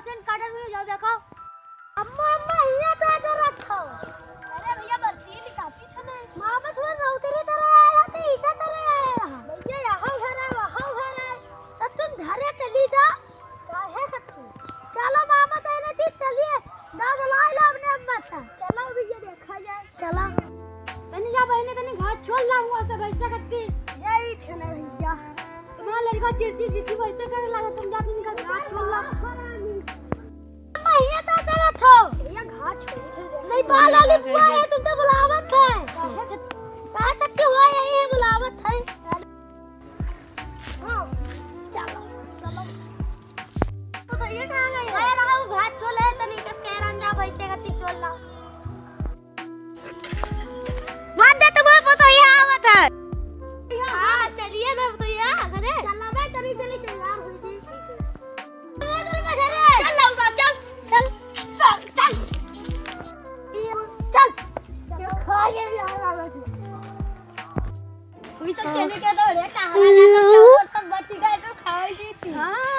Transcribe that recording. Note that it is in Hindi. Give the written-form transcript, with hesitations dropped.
से काटन में जाओ देखो अम्मा अम्मा ये तो इधर रखो अरे भैया बर्फी काफी छने मां बस वो नौकरी करे आया तो इधर करे आया भैया यहां घर है वहां घर है तो तुम घरे चली जा काहे सकती चलो मामा तो ने ठीक चलिए ना बुला लो अपने अम्मा से चलो भैया देखा जाए चलो तनी जा बहने तनी घर छोड़ लाऊंगा से वैसा करती यही थे ना भैया तुम्हारा लड़का चिड़चिड़ जिसी वैसे करे लगा तुम जाती निकल घाट छोड़ ला अम्मा ये तो चलो थो ये घाट छोड़ नहीं बाल वाली बुआ है तुम तो बुलावत है कहां तक की हुआ यही है बुलावत है हां चलो चलो तो ये कहां गई है रहा घाट छोड़ ले तनी के केरन जा वैसे करती छोड़ ला मत दे तुम्हारा फोटो यहां आवत है हां चलिए ना तो ये अरे चल बे चली चली तैयार हो जी चल लौटा चल चल चल चल चल खाए यार कोई तो खेलने के दो रे कहां जाता सब बच गए तो खाओ जी थी हां